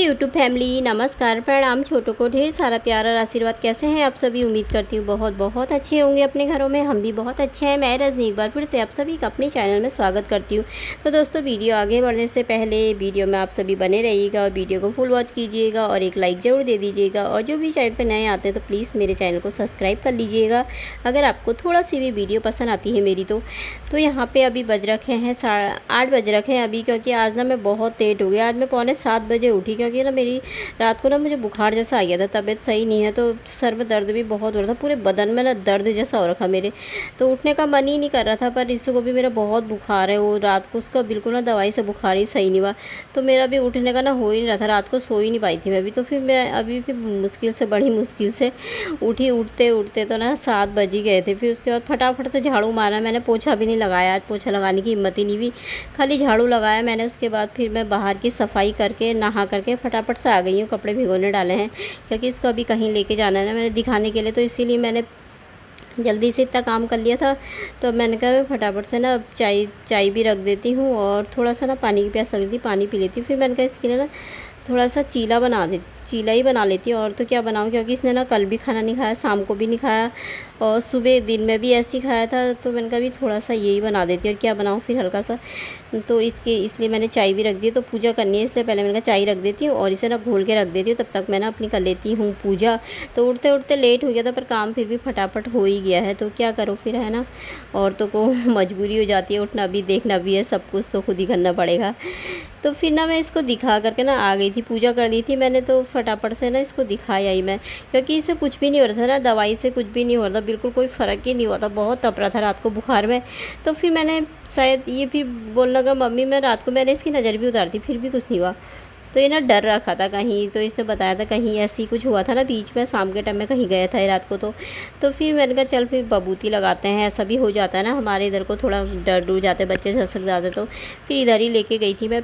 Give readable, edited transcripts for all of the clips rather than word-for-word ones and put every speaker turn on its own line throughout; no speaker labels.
YouTube family, नमस्कार, प्रणाम। छोटों को ढेर सारा प्यार और आशीर्वाद। कैसे हैं आप सभी? उम्मीद करती हूँ बहुत बहुत अच्छे होंगे अपने घरों में। हम भी बहुत अच्छे हैं। मैं रजनी एक बार फिर से आप सभी का अपने चैनल में स्वागत करती हूँ। तो दोस्तों, वीडियो आगे बढ़ने से पहले वीडियो में आप सभी बने रहिएगा और वीडियो को फुल वॉच कीजिएगा और एक लाइक ज़रूर दे दीजिएगा। और जो भी चैनल पर नए आते हैं तो प्लीज़ मेरे चैनल को सब्सक्राइब कर लीजिएगा अगर आपको थोड़ा सी भी वीडियो पसंद आती है मेरी। तो यहाँ पर अभी बज रखे हैं 8:30 बज रखे हैं अभी, क्योंकि आज ना मैं बहुत लेट हो गया। आज मैं 6:45 बजे उठी, क्योंकि ना मेरी रात को ना मुझे बुखार जैसा आ गया था। तबीयत सही नहीं है, तो सर में दर्द भी बहुत हो रहा था। पूरे बदन में ना दर्द जैसा हो रखा मेरे, तो उठने का मन ही नहीं कर रहा था। पर इसको को भी मेरा बहुत बुखार है। वो रात को उसका बिल्कुल ना दवाई से बुखार ही सही नहीं हुआ, तो मेरा भी उठने का ना हो ही नहीं रहा था। रात को सो ही नहीं पाई थी मैं भी। तो फिर मैं अभी भी मुश्किल से, बड़ी मुश्किल से उठी। उठते उठते तो ना 7 बज ही गए थे। फिर उसके बाद फटाफट से झाड़ू मारा मैंने। पोछा भी नहीं लगाया आज, पोछा लगाने की हिम्मत ही नहीं हुई, खाली झाड़ू लगाया मैंने। उसके बाद फिर मैं बाहर की सफाई करके नहा करके फटाफट से आ गई हूँ। कपड़े भिगोने डाले हैं, क्योंकि इसको अभी कहीं लेके जाना है ना मैंने दिखाने के लिए, तो इसीलिए मैंने जल्दी से इतना काम कर लिया था। तो अब मैंने कहा मैं फटाफट से ना चाय भी रख देती हूँ और थोड़ा सा ना पानी की प्यास लग रही थी, पानी पी लेती हूँ। फिर मैंने कहा इसके लिए ना थोड़ा सा चीला ही बना लेती हूँ। और तो क्या बनाऊँ, क्योंकि इसने ना कल भी खाना नहीं खाया, शाम को भी नहीं खाया और सुबह दिन में भी ऐसे ही खाया था। तो मैंने कहा भी थोड़ा सा यही बना देती हूँ और क्या बनाऊँ फिर हल्का सा। तो इसलिए मैंने चाय भी रख दी। तो पूजा करनी है, इसलिए पहले मैंने कहा चाय रख देती हूँ और इसे ना घोल के रख देती हूँ। तब तक मैं ना अपनी कर लेती हूँ पूजा। तो उठते उठते लेट हो गया था, पर काम फिर भी फटाफट हो ही गया है। तो क्या करो फिर, है ना। औरतों को मजबूरी हो जाती है, उठना भी देखना भी है, सब कुछ तो खुद ही करना पड़ेगा। तो फिर ना मैं इसको दिखा करके ना आ गई थी। पूजा कर दी थी मैंने, तो फटाफट से ना इसको दिखाया ही मैं, क्योंकि इससे कुछ भी नहीं हो रहा था ना, दवाई से कुछ भी नहीं हो रहा था, बिल्कुल कोई फ़र्क ही नहीं हुआ था। बहुत तप रहा था रात को बुखार में। तो फिर मैंने शायद ये भी बोलने लगा मम्मी, मैं रात को मैंने इसकी नज़र भी उतारी थी, फिर भी कुछ नहीं हुआ। तो ये ना डर रखा था कहीं, तो इसने बताया था कहीं ऐसी कुछ हुआ था ना बीच में, शाम के टाइम में कहीं गया था रात को। तो फिर मैंने कहा चल फिर बबूती लगाते हैं। ऐसा भी हो जाता है ना, हमारे इधर को थोड़ा डर जाते बच्चे झसक जाते। तो फिर इधर ही लेके गई थी मैं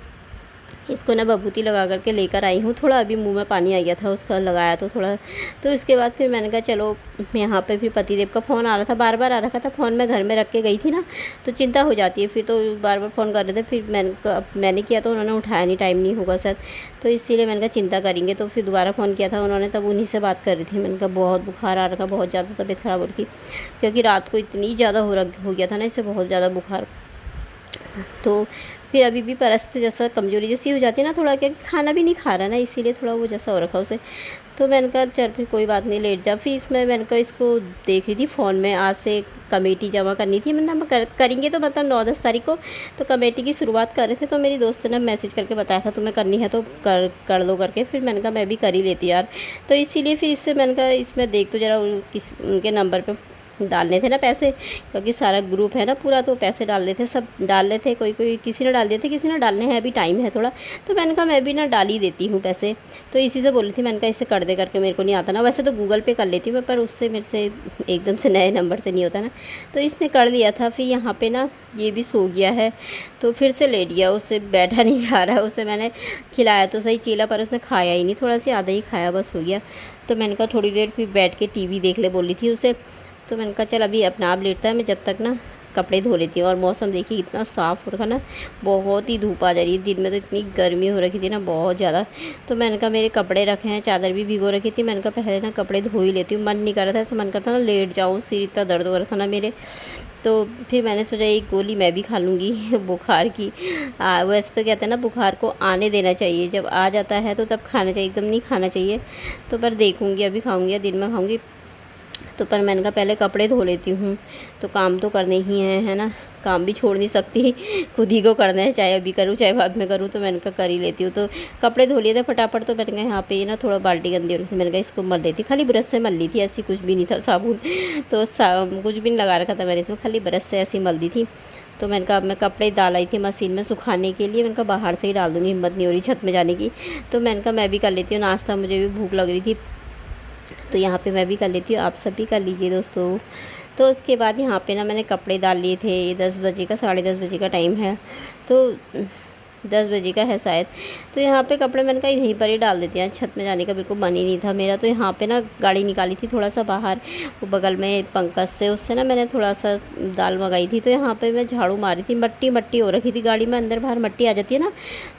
इसको ना, बबूती लगा करके लेकर आई हूँ। थोड़ा अभी मुंह में पानी आ गया था उसका, लगाया तो थोड़ा। तो इसके बाद फिर मैंने कहा चलो, यहाँ पे फिर पतिदेव का फ़ोन आ रहा था, बार बार आ रखा था फ़ोन। मैं घर में रख के गई थी ना, तो चिंता हो जाती है फिर, तो बार बार फ़ोन कर रहे थे। फिर मैंने किया तो उन्होंने उठाया नहीं, टाइम नहीं होगा शायद, तो इसीलिए मैंने कहा चिंता करेंगे। तो फिर दोबारा फ़ोन किया था उन्होंने, तब उन्हीं से बात कर रही थी। मैंने कहा बहुत बुखार आ रखा, बहुत ज़्यादा तबीयत ख़राब हो रही, क्योंकि रात को इतनी ज़्यादा हो गया था ना इससे, बहुत ज़्यादा बुखार। तो फिर अभी भी परस्त जैसा कमज़ोरी जैसी हो जाती है ना थोड़ा, क्या खाना भी नहीं खा रहा ना, इसीलिए थोड़ा वो जैसा हो रखा उसे। तो मैंने कहा चल फिर कोई बात नहीं, लेट जा। फिर इसमें मैंने कहा इसको देख रही थी फ़ोन में, आज से कमेटी जमा करनी थी। मैंने करेंगे तो मतलब 9-10 तारीख को तो कमेटी की शुरुआत कर रहे थे। तो मेरी दोस्त ने मैसेज करके बताया था तुम्हें करनी है तो कर लो करके। फिर मैंने कहा मैं भी कर ही लेती यार। तो इसीलिए फिर इससे मैंने कहा इसमें देख तो ज़रा उनके नंबर पर डालने थे ना पैसे, क्योंकि सारा ग्रुप है ना पूरा, तो पैसे डाल देते, सब डाल रहे थे। कोई किसी ने डाल दिए थे, किसी ने डालने हैं, अभी टाइम है थोड़ा। तो मैंने कहा मैं भी ना डाल ही देती हूँ पैसे। तो इसी से बोली थी, मैंने कहा इससे कर दे करके, मेरे को नहीं आता ना। वैसे तो गूगल पे कर लेती हूँ मैं, पर उससे मेरे से एकदम से नए नंबर से नहीं होता ना। तो इसने कर दिया था। फिर यहाँ पर ना ये भी सो गया है, तो फिर से लेट गया, उससे बैठा नहीं जा रहा है। उसे मैंने खिलाया तो सही चीला, पर उसने खाया ही नहीं, थोड़ा सा आधा ही खाया, बस हो गया। तो मैंने कहा थोड़ी देर फिर बैठ के टीवी देख ले बोली थी उसे। तो मैंने कहा चल अभी अपना आप लेटता है, मैं जब तक ना कपड़े धो लेती हूँ। और मौसम देखिए इतना साफ़ हो रखा ना, बहुत ही धूप आ जा रही है। दिन में तो इतनी गर्मी हो रखी थी ना, बहुत ज़्यादा। तो मैंने कहा मेरे कपड़े रखे हैं, चादर भी भिगो रखी थी। मैंने कहा पहले ना कपड़े धो ही लेती हूँ। मन नहीं कर रहा था, ऐसा मन करता ना लेट जाऊँ, सिर इतना दर्द हो रहा था ना मेरे। तो फिर मैंने सोचा एक गोली मैं भी खा लूँगी बुखार की। वैसे तो कहते हैं ना बुखार को आने देना चाहिए, जब आ जाता है तो तब खाना चाहिए, एकदम नहीं खाना चाहिए। तो पर देखूँगी, अभी खाऊँगी, दिन में खाऊँगी। तो पर मैंने कहा पहले कपड़े धो लेती हूँ, तो काम तो करने ही है ना, काम भी छोड़ नहीं सकती, खुद ही को करना है, चाहे अभी करूँ चाहे बाद में करूँ। तो मैंने कहा कर ही लेती हूँ। तो कपड़े धो लिए थे फटाफट। तो मैंने कहा यहाँ पे ना थोड़ा बाल्टी गंदी हो रही थी, मैंने कहा इसको मल देती, खाली ब्रश से मल ली थी, ऐसी कुछ भी नहीं था साबुन। तो कुछ भी नहीं लगा रखा था मैंने इसमें, खाली ब्रश से ऐसी मल दी थी। तो मैंने कहा मैं कपड़े डाल आई थी मशीन में सुखाने के लिए, मैंने कहा बाहर से ही डाल दूँगी, हिम्मत नहीं हो रही छत में जाने की। तो मैंने कहा मैं भी कर लेती हूँ नाश्ता, मुझे भी भूख लग रही थी, तो यहाँ पे मैं भी कर लेती हूँ, आप सब भी कर लीजिए दोस्तों। तो उसके बाद यहाँ पे ना मैंने कपड़े डाल लिए थे। 10 बजे का, 10:30 बजे का टाइम है। तो 10 बजे का है शायद। तो यहाँ पे कपड़े मैंने कहा यहीं पर ही डाल देते हैं, छत में जाने का बिल्कुल मन ही नहीं था मेरा। तो यहाँ पे ना गाड़ी निकाली थी थोड़ा सा बाहर, वो बगल में पंकज से, उससे ना मैंने थोड़ा सा दाल मंगाई थी। तो यहाँ पे मैं झाड़ू मारी थी, मट्टी मट्टी हो रखी थी गाड़ी में, अंदर बाहर मट्टी आ जाती है ना,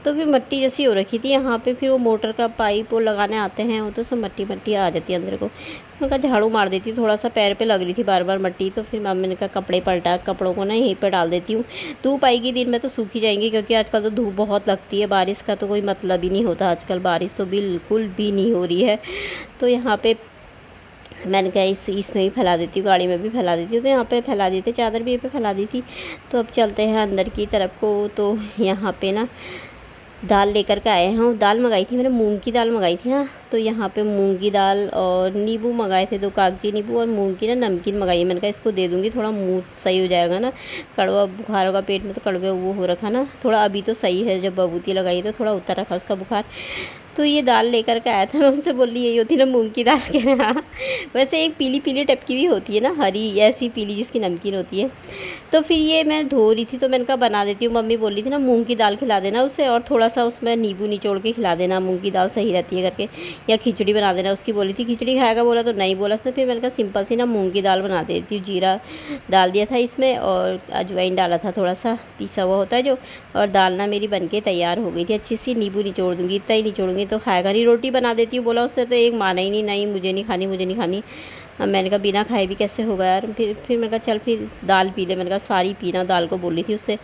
तो फिर मट्टी जैसी हो रखी थी यहाँ पे। फिर वो मोटर का पाइप वो लगाने आते हैं, वो तो सब मट्टी मट्टी आ जाती है अंदर को। मैं कहा झाड़ू मार देती हूँ, थोड़ा सा पैर पे लग रही थी बार बार मट्टी। तो फिर मैंने कहा कपड़े पलटा, कपड़ों को ना यहीं पर डाल देती हूँ, धूप आएगी दिन में तो सूखी जाएंगी, क्योंकि आजकल तो धूप बहुत लगती है, बारिश का तो कोई मतलब ही नहीं होता आजकल, बारिश तो बिल्कुल भी नहीं हो रही है। तो यहाँ पे मैंने कहा इसमें भी फैला देती हूँ, गाड़ी में भी फैला देती हूँ। तो यहाँ पे फैला दी थी, चादर भी यहाँ पे फैला दी थी। तो अब चलते हैं अंदर की तरफ को। तो यहाँ पे ना दाल लेकर के आए हैं, दाल मंगाई थी मैंने, मूंग की दाल मंगाई थी ना। तो यहाँ पे मूंग की दाल और नींबू मंगाए थे, 2 कागजी नींबू, और मूंग की ना नमकीन मंगाई है। मैंने कहा इसको दे दूँगी, थोड़ा मुँह सही हो जाएगा ना, कड़वा बुखार होगा पेट में तो कड़वे वो हो रखा ना थोड़ा, अभी तो सही है, जब बबूती लगाई तो थोड़ा उतर रखा उसका बुखार। तो ये दाल लेकर के आया था, मैं उनसे बोली यही होती है ना मूंग की दाल, कह रहे हाँ। वैसे एक पीली पीली टाइप की भी होती है ना, हरी ऐसी पीली जिसकी नमकीन होती है। तो फिर ये मैं धो रही थी, तो मैंने कहा बना देती हूँ, मम्मी बोली थी ना मूंग की दाल खिला देना उसे, और थोड़ा सा उसमें नींबू निचोड़ के खिला देना, मूंग की दाल सही रहती है करके, या खिचड़ी बना देना उसकी बोली थी। खिचड़ी खाएगा बोला तो नहीं बोला उसने, फिर मैंने कहा सिंपल सी ना मूंग की दाल बना देती हूँ। जीरा डाल दिया था इसमें, और अजवाइन डाला था थोड़ा सा, पिसा हुआ होता है जो। और दाल ना मेरी बनके तैयार हो गई थी अच्छी सी। नींबू निचोड़ दूँगी, इतना ही निचोड़ूंगी तो खाएगा नहीं। रोटी बना देती हूँ बोला उससे, तो एक माना ही नहीं, नहीं मुझे नहीं खानी, मुझे नहीं खानी। अब मैंने कहा बिना खाए भी कैसे होगा यार। फिर मैंने कहा चल फिर दाल पी ले, मैंने कहा सारी पीना, दाल को बोली थी उससे,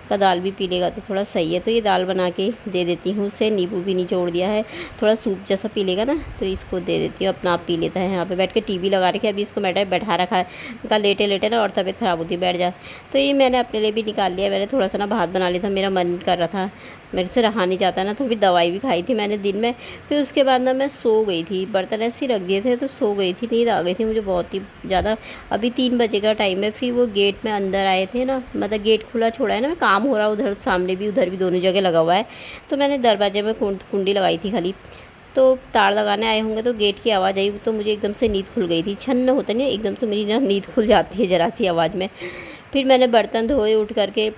का दाल भी पी लेगा तो थोड़ा सही है। तो ये दाल बना के दे देती हूँ उसे, नींबू भी निचोड़ दिया है, थोड़ा सूप जैसा पी लेगा ना, तो इसको दे देती हूँ, अपना आप पी लेता है। यहाँ पे बैठ के टीवी लगा रखी है, अभी इसको बैठा रखा है, उनका लेटे लेटे ना और तबीयत ख़राब होती है, बैठ जा। तो ये मैंने अपने लिए भी निकाल लिया, मैंने थोड़ा सा ना भात बना लिया था, मेरा मन कर रहा था, मेरे से रहा नहीं जाता ना, तो फिर दवाई भी खाई थी मैंने दिन में। फिर उसके बाद ना मैं सो गई थी, बर्तन ऐसे ही रख दिए थे तो सो गई थी, नींद आ गई थी मुझे बहुत ही ज़्यादा। अभी 3 बजे का टाइम है। फिर वो गेट में अंदर आए थे ना, मतलब गेट खुला छोड़ा है ना, काम हो रहा है उधर सामने भी उधर भी, दोनों जगह लगा हुआ है। तो मैंने दरवाजे में कुंडी लगाई थी खाली, तो तार लगाने आए होंगे तो गेट की आवाज़ आई, तो मुझे एकदम से नींद खुल गई थी। छन्न होता नहीं, एकदम से मेरी ना नींद खुल जाती है ज़रा सी आवाज़ में। फिर मैंने बर्तन धोए, उठ करके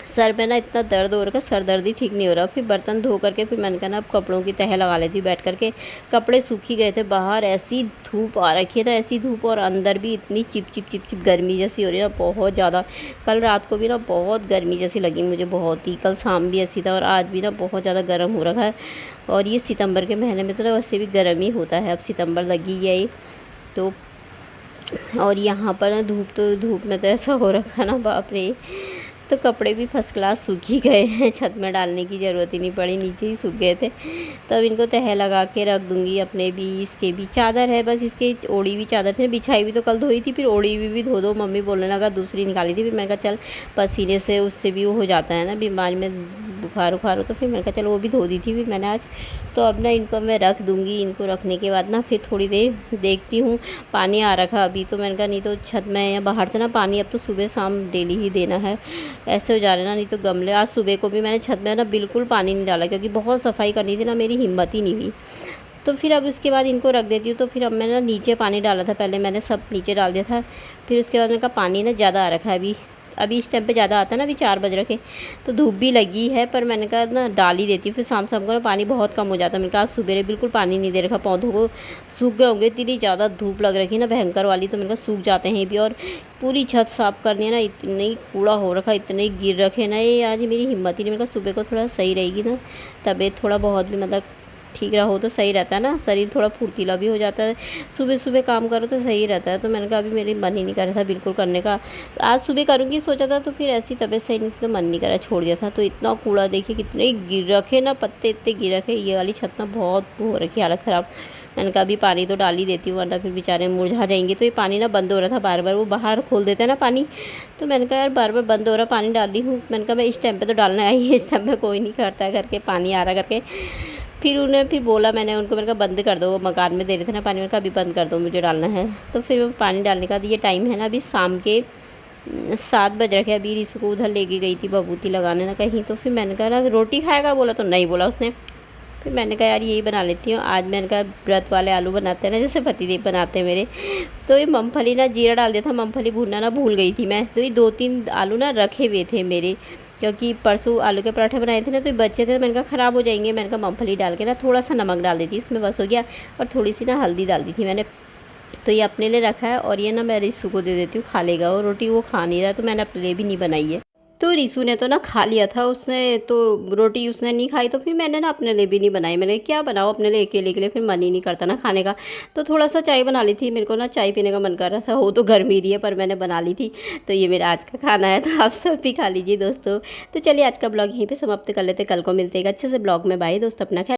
सर पे ना इतना दर्द हो रहा, सर दर्द ही ठीक नहीं हो रहा। फिर बर्तन धो करके फिर मैंने कहा ना अब कपड़ों की तह लगा लेती हूँ बैठ करके। कपड़े सूख ही गए थे, बाहर ऐसी धूप आ रखी है ना, ऐसी धूप, और अंदर भी इतनी चिप चिप चिप चिप गर्मी जैसी हो रही है ना, बहुत ज़्यादा। कल रात को भी ना बहुत गर्मी जैसी लगी मुझे, बहुत ही। कल शाम भी ऐसी था, और आज भी ना बहुत ज़्यादा गर्म हो रखा है। और ये सितंबर के महीने में तो ना वैसे भी गर्म ही होता है, अब सितंबर लगी है ये तो। और यहाँ पर ना धूप में तो ऐसा हो रखा ना, बाप रे। तो कपड़े भी फर्स्ट क्लास सूख ही गए हैं, छत में डालने की ज़रूरत ही नहीं पड़ी, नीचे ही सूख गए थे। तो अब इनको तह लगा के रख दूँगी, अपने भी, इसके भी। चादर है बस, इसके ओढ़ी हुई चादर थी, बिछाई भी तो कल धोई थी, फिर ओढ़ी हुई भी धो दो, मम्मी बोलने लगा दूसरी निकाली थी। फिर मैंने कहा चल पसीने से उससे भी वो हो जाता है ना, बीमारी में बुखार उखार हो, तो फिर मैंने कहा चलो वो भी धो दी थी फिर मैंने आज। तो अब ना इनको मैं रख दूँगी, इनको रखने के बाद ना फिर थोड़ी देर देखती हूँ। पानी आ रखा अभी, तो मैंने कहा नहीं तो छत में या बाहर से ना पानी अब तो सुबह शाम डेली ही देना है, ऐसे हो जा रहे ना। नहीं तो गमले, आज सुबह को भी मैंने छत में ना बिल्कुल पानी नहीं डाला, क्योंकि बहुत सफाई करनी थी ना, मेरी हिम्मत ही नहीं हुई। तो फिर अब उसके बाद इनको रख देती हूँ। तो फिर अब मैंने ना नीचे पानी डाला था, पहले मैंने सब नीचे डाल दिया था। फिर उसके बाद मैंने कहा पानी ना ज़्यादा आ रखा है अभी इस टाइम पे ज़्यादा आता है ना, अभी 4 बज रखे, तो धूप भी लगी है, पर मैंने कहा ना डाल ही देती हूँ। फिर शाम शाम को ना पानी बहुत कम हो जाता है। मैंने कहा सुबह बिल्कुल पानी नहीं दे रखा, पौधों को सूख गए होंगे, इतनी ज़्यादा धूप लग रखी है ना भयंकर वाली। तो मैंने कहा सूख जाते हैं भी। और पूरी छत साफ़ करनी है ना, इतनी कूड़ा हो रखा, इतने गिर रखे ना, ये आज मेरी हिम्मत ही नहीं। मैंने कहा सुबह को थोड़ा सही रहेगी ना तबीयत, थोड़ा बहुत भी मतलब ठीक रहा हो तो सही रहता है ना, शरीर थोड़ा फुर्तीला भी हो जाता है, सुबह सुबह काम करो तो सही रहता है। तो मैंने कहा अभी मेरी मन ही नहीं कर रहा था बिल्कुल करने का, आज सुबह करूँगी सोचा था, तो फिर ऐसी तबीयत सही नहीं थी तो मन नहीं करा, छोड़ दिया था। तो इतना कूड़ा देखिए, कितने गिर रखे ना, पत्ते इतने गिर रखे, ये वाली छत ना बहुत हो रखी हालत ख़राब। मैंने कहा अभी पानी तो डाल ही देती हूँ, वरना फिर बेचारे मुरझा जाएंगे। तो ये पानी ना बंद हो रहा था बार बार, वो बाहर खोल देते हैं ना पानी, तो मैंने कहा यार बार बार बंद हो रहा, पानी डाल रही हूँ। मैंने कहा मैं इस टाइम पे तो डालना आई है, इस टाइम पे कोई नहीं करता है करके, पानी आ रहा करके। फिर बोला मैंने उनको, मैंने कहा बंद कर दो, वो मकान में दे रहे थे ना पानी, मैंने कहा अभी बंद कर दो, मुझे डालना है। तो फिर पानी डालने का ये टाइम है ना, अभी शाम के 7 बज रखे। अभी रिसु को उधर लेके गई थी बबूती लगाने ना कहीं, तो फिर मैंने कहा ना रोटी खाएगा बोला, तो नहीं बोला उसने। फिर मैंने कहा यार यही बना लेती हूँ आज। मैंने कहा व्रत वाले आलू बनाते हैं ना, जैसे पतिदेव बनाते हैं मेरे। तो ये मूँगफली ना जीरा डाल दिया था, मूँगफली भूनना ना भूल गई थी मैं। तो ये 2-3 आलू ना रखे हुए थे मेरे, क्योंकि परसों आलू के पराठे बनाए थे ना, तो ये बच्चे थे, तो मैंने कहा ख़राब हो जाएंगे। मैंने कहा मूँगफली डाल के ना थोड़ा सा नमक डाल देती, उसमें बस हो गया। और थोड़ी सी ना हल्दी डाल दी थी मैंने। तो ये अपने लिए रखा है और ये ना मैं रिसू को दे देती हूँ, खा लेगा। और रोटी वो खा नहीं रहा, तो मैंने अपने लिए भी नहीं बनाई है। तो रिसू ने तो ना खा लिया था, उसने तो रोटी उसने नहीं खाई, तो फिर मैंने ना अपने लिए भी नहीं बनाई। मैंने कहा क्या बनाओ अपने लिए, अकेले के लिए फिर मन ही नहीं करता ना खाने का। तो थोड़ा सा चाय बना ली थी, मेरे को ना चाय पीने का मन कर रहा था, वो तो गर्मी रही है पर मैंने बना ली थी। तो ये मेरा आज का खाना है, तो आप सब भी खा लीजिए दोस्तों। तो चलिए आज का ब्लॉग यहीं पर समाप्त कर लेते, कल को मिलते हैं अच्छे से ब्लॉग में। बाय दोस्तों, अपना ख्याल।